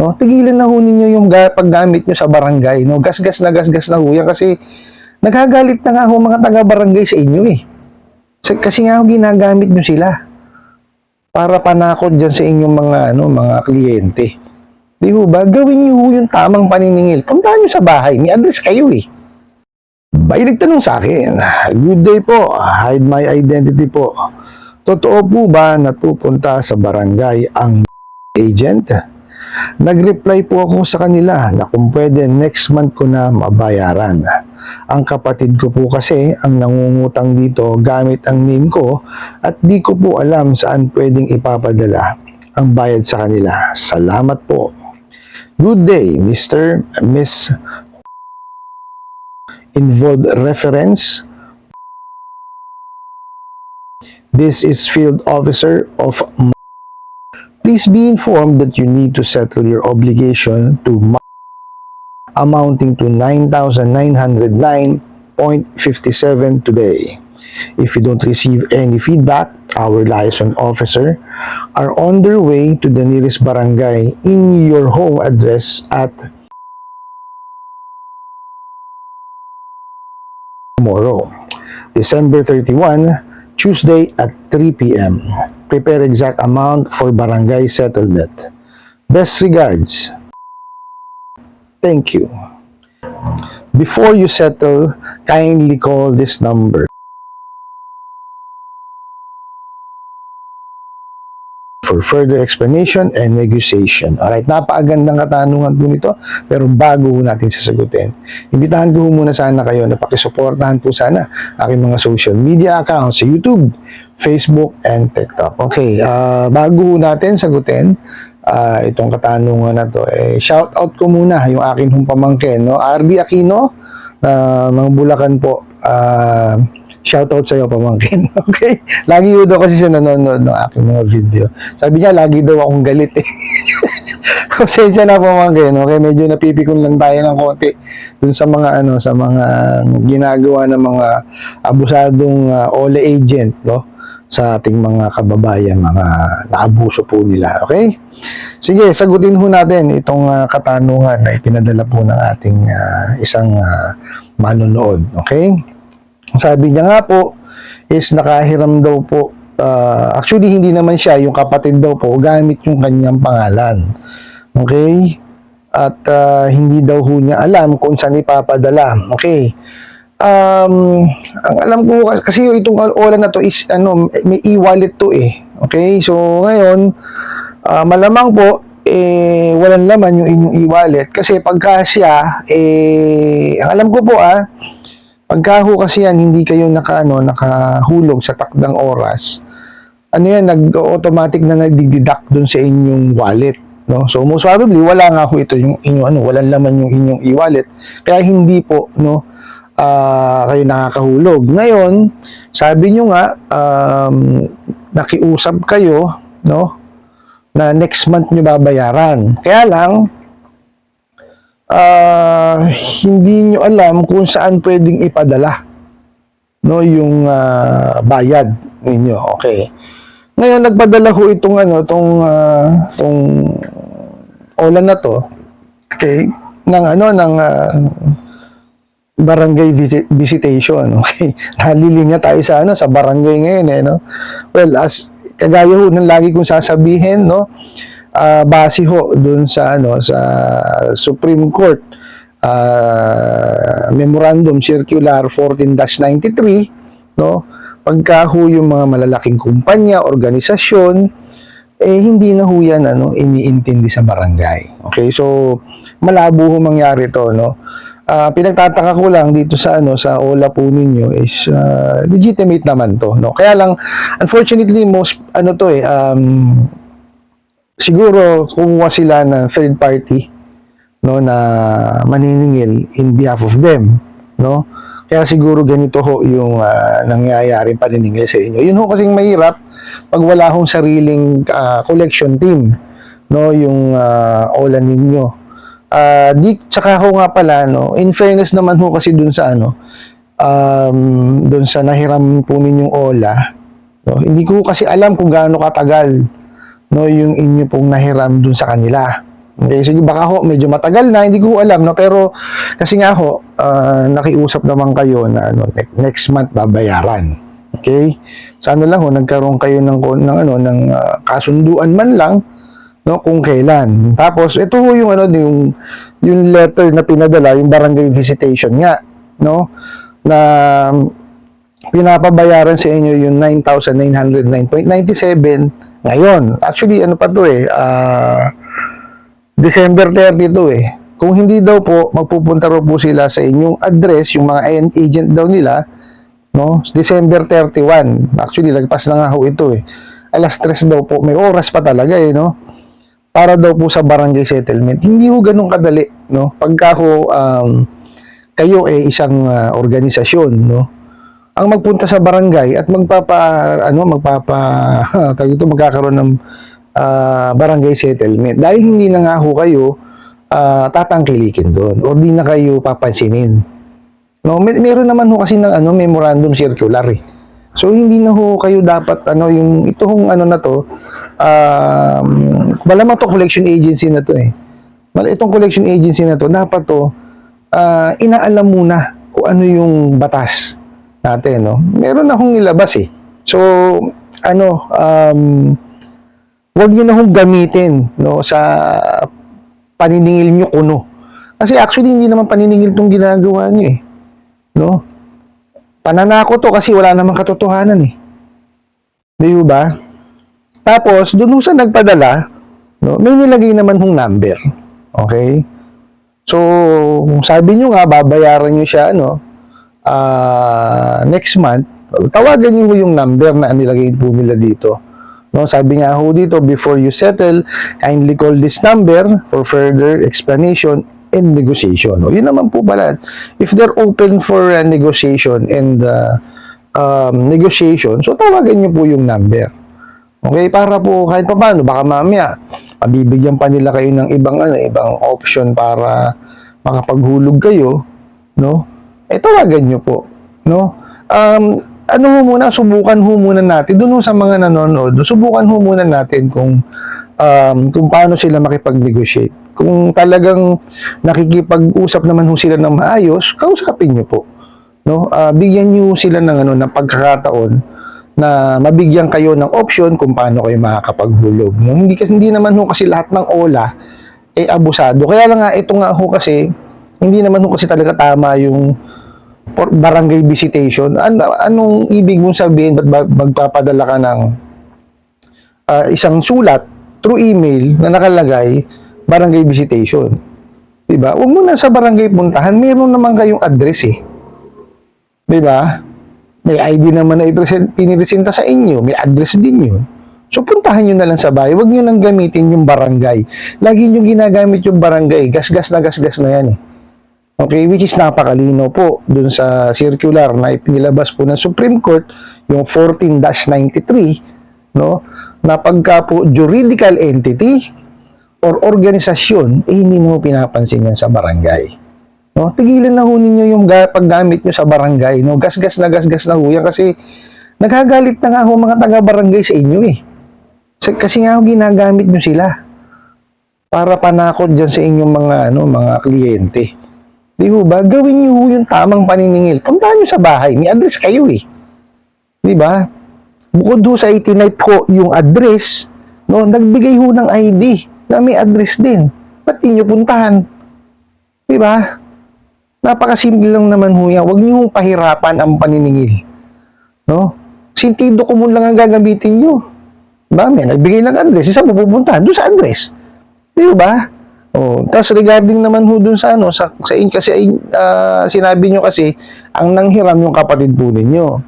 No? Tigilan na ho ninyo yung paggamit nyo sa barangay. No? Gasgas na ho yan kasi nagagalit na nga ho mga taga-barangay sa inyo eh. Kasi nga ho ginagamit nyo sila para panakot dyan sa inyong mga kliyente. Di ho ba? Gawin nyo ho yung tamang paniningil. Puntahan nyo sa bahay. May address kayo eh. May nagtanong sa akin, "Good day po, hide my identity po. Totoo po ba na pupunta sa barangay ang agent?" Nag-reply po ako sa kanila na kung pwede next month ko na mabayaran. Ang kapatid ko po kasi ang nangungutang dito gamit ang name ko at di ko po alam saan pwedeng ipapadala ang bayad sa kanila. Salamat po. Good day, Mr. Miss Involved reference. This is Field Officer of. Please be informed that you need to settle your obligation to amounting to 9,909.57 today. If you don't receive any feedback, our liaison officer are on their way to the nearest barangay in your home address at tomorrow, December 31, Tuesday at 3 p.m. Prepare exact amount for barangay settlement. Best regards. Thank you. Before you settle, kindly call this number for further explanation and negotiation. Alright, napakagandang katanungan po nito, pero bago natin sasagutin, imbitahan ko muna sana kayo na pakisuportahan po sana aking mga social media accounts sa YouTube, Facebook, and TikTok. Okay, bago natin sagutin itong katanungan na to, shout out ko muna yung akin hong pamangkin, no? RD Aquino, mga Bulacan po. Shoutout sa iyo, pamangkin. Okay? Lagi yun daw kasi siya nanonood ng aking mga video. Sabi niya, lagi daw akong galit eh. Pasensya na, pamangkin. Okay? Medyo napipikon lang tayo ng konti dun sa mga ginagawa ng mga abusadong OLE agent, no? Sa ating mga kababayan, mga naabuso po nila. Okay? Sige, sagutin ho natin itong katanungan na ipinadala po ng ating isang manonood. Okay? Sabi niya nga po is nakahiram daw po, actually hindi naman siya, yung kapatid daw po gamit yung kanyang pangalan. Okay? At hindi daw ho niya alam kung saan ipapadala. Okay? Ang alam ko kasi itong OLA na to is may e-wallet to eh. Okay? So ngayon, malamang po walang laman yung inyong e-wallet kasi pagka siya ang alam ko po pagka ho kasi yan, hindi kayo nakahulog sa takdang oras, nag-automatic na nagdideduct dun sa inyong wallet, no? So, most probably, wala nga ho ito yung inyong, walang laman yung inyong e-wallet, kaya hindi po, no, kayo nakakahulog. Ngayon, sabi nyo nga, nakiusap kayo, no, na next month nyo babayaran. Kaya lang, hindi nyo alam kung saan pwedeng ipadala, no, yung bayad ninyo. Okay. Ngayon nagpadala ho itong OLA na to, okay, ng barangay visitation. Okay. Nalilinya tayo sa sa barangay ngayon no. Well, as kagaya ho ng lagi kong sasabihin, no, base ho dun sa sa Supreme Court Memorandum Circular 14-93, no, pagka ho yung mga malalaking kumpanya, organisasyon, hindi na ho yan iniintindi sa barangay. Okay, so malabo ho mangyari to, no. Pinagtataka ko lang dito sa sa OLA po ninyo is legitimate naman to, no. Kaya lang unfortunately most siguro kumuha sila ng third party, no, na maniningil in behalf of them, no. Kaya siguro ganito ho yung nangyayaring paniningil sa inyo. Yun ho kasing mahirap pag wala hong sariling collection team, no, yung OLA ninyo. Tsaka ho nga pala, no, in fairness naman ho kasi dun sa dun sa nahiram po ninyong OLA, no, hindi ko kasi alam kung gaano katagal, no, yung inyo pong nahiram dun sa kanila. Okay, sige, baka ho, medyo matagal na, hindi ko alam, no? Pero, kasi nga ho, nakiusap naman kayo na ano, next month babayaran. Okay? Sana lang ho, nagkaroon kayo ng kasunduan man lang, no, kung kailan. Tapos, ito ho yung, yung letter na pinadala, yung barangay visitation nga, no? Na pinapabayaran sa inyo yung 9,909.97 ngayon. Actually, ano pa to December 32 Kung hindi daw po, magpupunta raw po sila sa inyong address, yung mga agent daw nila, no? December 31. Actually, lagpas na nga ho ito Alas 3 daw po. May oras pa talaga no? Para daw po sa barangay settlement. Hindi ho ganun kadali, no? Pagka ho, kayo isang organisasyon, no? Ang magpunta sa barangay at magkakaroon ng barangay settlement. Dahil hindi na nga ho kayo tatangkilikin doon or di na kayo papansinin. No, meron naman ho kasi ng memorandum circular So hindi na ho kayo dapat yung itong na to malamang to collection agency na to Itong collection agency na to dapat to inaalam muna kung ano yung batas natin, no. Meron na hong nilabas So wag niyo na hong gamitin, no, sa paniningil niyo kuno. Kasi actually hindi naman paniningil tong ginagawa niyo no? Pananako to kasi wala namang katotohanan Di ba? Tapos doon sa nagpadala, no, may nilagay naman hong number. Okay? So, sabi niyo nga babayaran niyo siya next month. Tawagan niyo yung number na nilagay po nila dito. No, sabi nga ho dito, before you settle, kindly call this number for further explanation and negotiation. O, yun naman po pala. If they're open for negotiation and negotiation, so tawagan niyo po yung number. Okay, para po kahit pa paano, baka mamaya, mabibigyan pa nila kayo ng ibang option para makapaghulog kayo, no? Tawagan niyo po, no? Subukan ho muna natin, doon sa mga nanonood, subukan ho muna natin kung paano sila makipag-negotiate. Kung talagang nakikipag-usap naman ho sila ng maayos, kausapin nyo po. No? Bigyan nyo sila ng pagkakataon na mabigyan kayo ng option kung paano kayo makakapaghulog. No? Hindi naman ho kasi lahat ng OLA abusado. Kaya lang nga, ito nga ho kasi, hindi naman ho kasi talaga tama yung barangay visitation. Anong ibig mong sabihin? Ba't magpapadala ka ng isang sulat through email na nakalagay barangay visitation? Diba? Huwag mo na sa barangay puntahan. Meron naman kayong address Diba? May ID naman na pinipresenta sa inyo. May address din yun. So, puntahan nyo na lang sa bahay. Huwag nyo nang gamitin yung barangay. Lagi nyo ginagamit yung barangay. Gasgas na yan Okay, which is napakalino po dun sa circular na ipinilabas po ng Supreme Court, yung 14-93, no, na pagka po juridical entity or organisasyon, hindi mo pinapansin yan sa barangay. No? Tigilan na ho ninyo yung paggamit nyo sa barangay. No? Gasgas na ho yan kasi nagagalit na nga ho mga taga-barangay sa inyo Kasi nga ho ginagamit nyo sila para panakot dyan sa inyong mga kliyente. Di ba? Gawin nyo yung tamang paniningil. Puntahan nyo sa bahay. May address kayo Di ba? Bukod ho sa itinipe ko yung address, no, nagbigay ho ng ID na may address din. Ba't di nyo puntahan? Di ba? Napakasimple lang naman ho yan. Huwag nyo pahirapan ang paniningil. No? Sentido común lang ang gagamitin nyo. Diba? May nagbigay ng address. Isa mo pupuntahan doon sa address. Di ba? Tapos regarding naman ho dun sa kasi sinabi nyo kasi ang nanghiram yung kapatid po ninyo.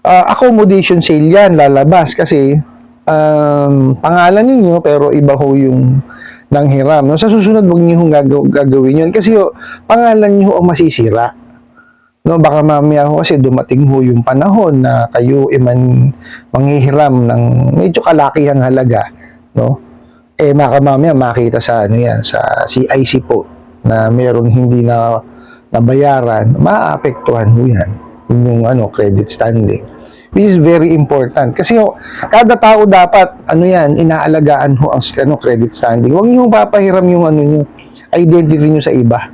Accommodation sale yan, lalabas kasi pangalan ninyo pero iba ho yung nanghiram. Sa susunod wag niyo gagawin yun kasi pangalan niyo ang masisira. Baka mamaya ho kasi dumating ho yung panahon na kayo manghihiram ng medyo kalakihang halaga, mamaya makita sa sa CIC po na meron hindi na nabayaran, maapektuhan ho yan yung credit standing. which is very important. Kasi ho, kada tao dapat, inaalagaan ho ang credit standing. Huwag niyo papahiram yung identity niyo sa iba.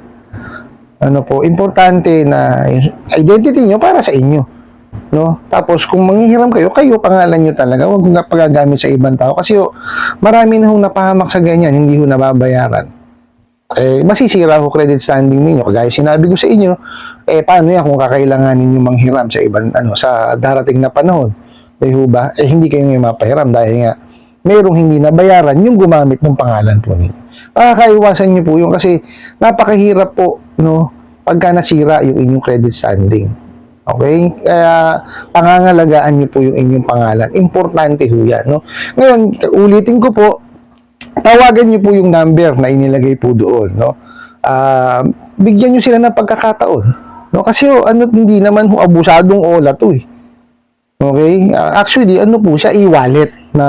Importante na yung identity niyo para sa inyo. No? Tapos, kung manghihiram kayo, pangalan niyo talaga. Huwag nga pagagamit sa ibang tao. Kasi marami na hong napahamak sa ganyan, hindi ho nababayaran. Masisira ho credit standing ninyo. Kagaya sinabi ko sa inyo, paano yan kung kakailanganin nyo manghiram sa ibang, sa darating na panahon? Ba? Hindi kayo ngayon mapahiram dahil nga, mayroong hindi nabayaran yung gumamit ng pangalan po ninyo. Pakakaiwasan nyo po yun kasi napakahirap po, pagka nasira yung inyong credit standing. Okay? Kaya, pangangalagaan nyo po yung inyong pangalan. Importante ho yan, Ngayon, ulitin ko po, tawagan niyo po yung number na inilagay po doon, bigyan niyo sila ng pagkakataon, kasi hindi naman abusadong ola to Okay? Actually, po siya, e-wallet na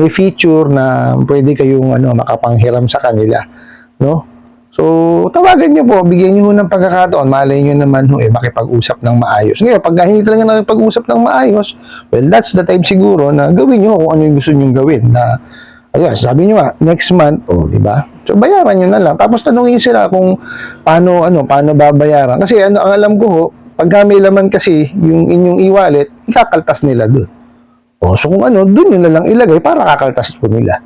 may feature na pwede kayong makapanghiram sa kanila, So, tawagan niyo po, bigyan niyo ng pagkakataon, malay niyo naman makipag-usap ng maayos. Ngayon, pag hindi talaga nakipag-usap ng maayos, well, that's the time siguro na gawin niyo kung ano yung gusto niyo gawin na ayun, sabi nyo next month, di ba? So, bayaran nyo na lang. Tapos, tanungin sila kung paano babayaran. Kasi, ang alam ko, pag may laman kasi, yung inyong e-wallet, ikakaltas nila dun. So, kung dun nyo na lang ilagay para kakaltas po nila.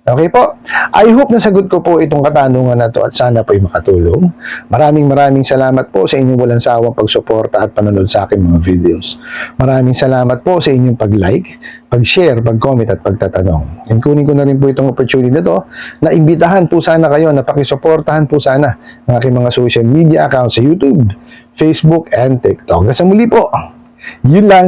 Okay po? I hope nasagot ko po itong katanungan na to at sana po'y makatulong. Maraming salamat po sa inyong walang sawang pagsuporta at panonood sa aking mga videos. Maraming salamat po sa inyong pag-like, pag-share, pag-comment at pagtatanong. And kunin ko na rin po itong opportunity na to na imbitahan po sana kayo na pakisuportahan po sana ang aking mga social media accounts sa YouTube, Facebook, and TikTok. Hanggang sa muli po. Yun lang.